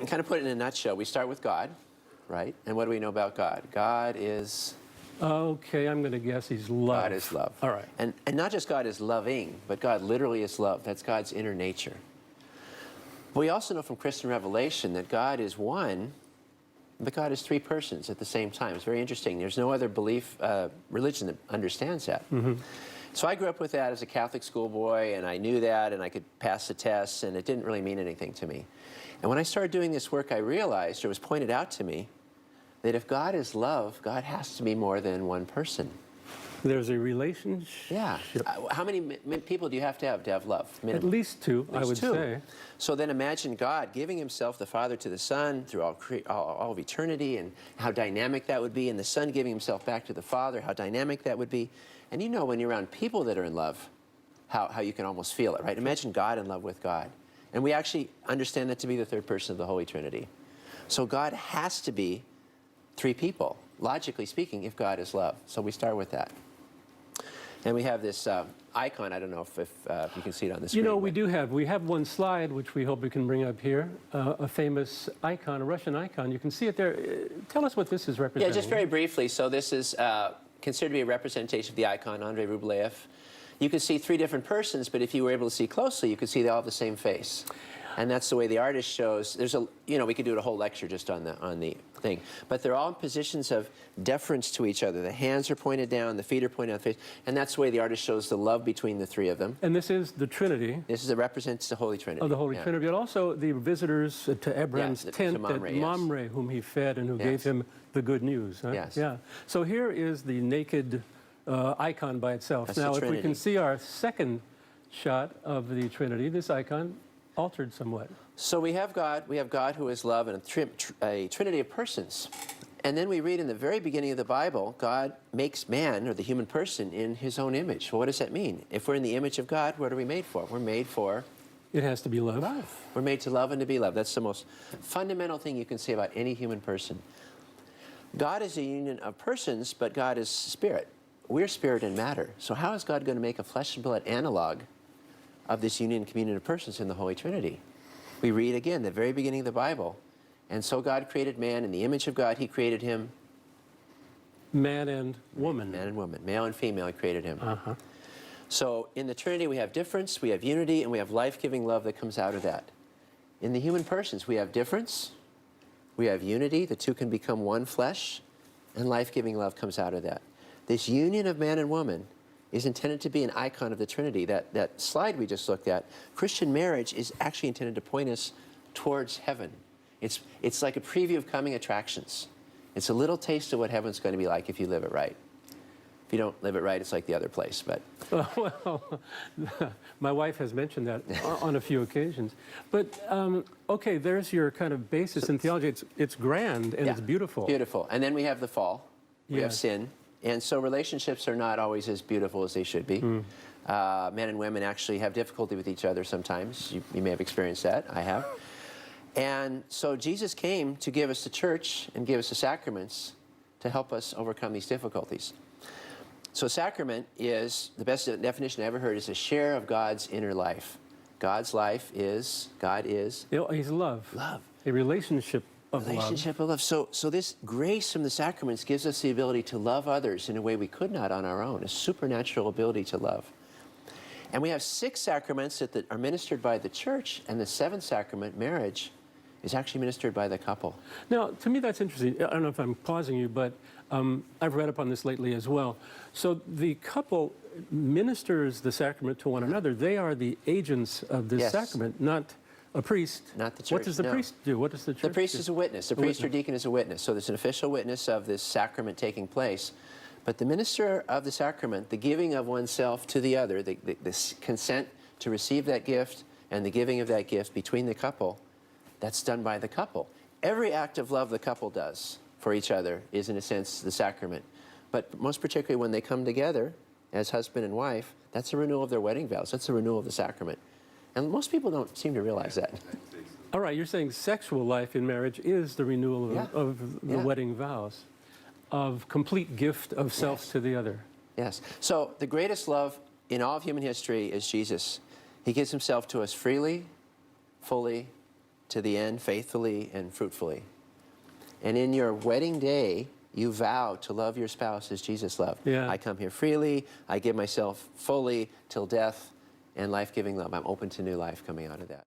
kind of put it in a nutshell. We start with God, right? And what do we know about God? God is... Okay, I'm going to guess he's love. God is love. All right. And not just God is loving, but God literally is love. That's God's inner nature. But we also know from Christian revelation that God is one, but God is three persons at the same time. It's very interesting. There's no other religion that understands that. So I grew up with that as a Catholic schoolboy, and I knew that, and I could pass the tests, and it didn't really mean anything to me. And when I started doing this work, I realized, or was pointed out to me, that if God is love, God has to be more than one person. There's a relationship. Yeah. How many people do you have to have love? Minimum. At least two, I would say. So then imagine God giving himself, the Father, to the Son through all of eternity, and how dynamic that would be, and the Son giving himself back to the Father, how dynamic that would be. And you know, when you're around people that are in love, how you can almost feel it, right? Imagine God in love with God. And we actually understand that to be the third person of the Holy Trinity. So God has to be three people, logically speaking, if God is love. So we start with that. And we have this icon. I don't know if you can see it on the screen. You know, we have one slide, which we hope we can bring up here, a famous icon, a Russian icon. You can see it there. Tell us what this is representing. Yeah, just very briefly. So this is considered to be a representation of the icon, Andrei Rublev. You can see three different persons, but if you were able to see closely, you could see they all have the same face. And that's the way the artist shows. There's a, you know, we could do a whole lecture just on the thing. But they're all in positions of deference to each other. The hands are pointed down, the feet are pointed out the face, and that's the way the artist shows the love between the three of them. And this is the Trinity. This represents the Holy Trinity. Oh, the Holy Trinity, but also the visitors to Abraham's tent at Mamre, whom he fed and who gave him the good news. Huh? Yes. Yeah. So here is the naked icon by itself. That's now, the if we can see our second shot of the Trinity, this icon altered somewhat. So we have God who is love, and a trinity of persons. And then we read in the very beginning of the Bible, God makes man, or the human person, in his own image. Well, what does that mean? If we're in the image of God, what are we made for? We're made for... It has to be love. We're made to love and to be loved. That's the most fundamental thing you can say about any human person. God is a union of persons, but God is spirit. We're spirit and matter. So how is God going to make a flesh and blood analog of this union and communion of persons in the Holy Trinity? We read again the very beginning of the Bible. And so God created man in the image of God. He created him. Man and woman. Man and woman. Male and female, he created him. So in the Trinity we have difference, we have unity, and we have life-giving love that comes out of that. In the human persons we have difference, we have unity, the two can become one flesh, and life-giving love comes out of that. This union of man and woman is intended to be an icon of the Trinity. That slide we just looked at, Christian marriage is actually intended to point us towards heaven. It's like a preview of coming attractions. It's a little taste of what heaven's going to be like if you live it right. If you don't live it right, it's like the other place. But well, my wife has mentioned that on a few occasions. But okay, there's your kind of basis in theology. It's grand and it's beautiful. Beautiful. And then we have the fall. We have sin. And so relationships are not always as beautiful as they should be. Men and women actually have difficulty with each other sometimes. You may have experienced that. I have. And so Jesus came to give us the church and give us the sacraments to help us overcome these difficulties. So sacrament is, the best definition I ever heard, is a share of God's inner life. God's life is, God is... He's love. Love. A relationship of love. So this grace from the sacraments gives us the ability to love others in a way we could not on our own, a supernatural ability to love. And we have 6 sacraments that are ministered by the church, and the 7th sacrament, marriage, is actually ministered by the couple. Now, to me that's interesting. I don't know if I'm pausing you, but I've read up on this lately as well. So the couple ministers the sacrament to one another. They are the agents of this sacrament, not a priest. Not the church. What does the priest do? What does the church do? The priest is a witness. The priest or deacon is a witness. So there's an official witness of this sacrament taking place. But the minister of the sacrament, the giving of oneself to the other, the consent to receive that gift and the giving of that gift between the couple, that's done by the couple. Every act of love the couple does for each other is, in a sense, the sacrament. But most particularly when they come together as husband and wife, that's a renewal of their wedding vows. That's a renewal of the sacrament. And most people don't seem to realize that. All right, you're saying sexual life in marriage is the renewal of the wedding vows, of complete gift of self to the other. Yes. So the greatest love in all of human history is Jesus. He gives himself to us freely, fully, to the end faithfully and fruitfully. And in your wedding day, you vow to love your spouse as Jesus loved. Yeah. I come here freely, I give myself fully till death, and life-giving love. I'm open to new life coming out of that.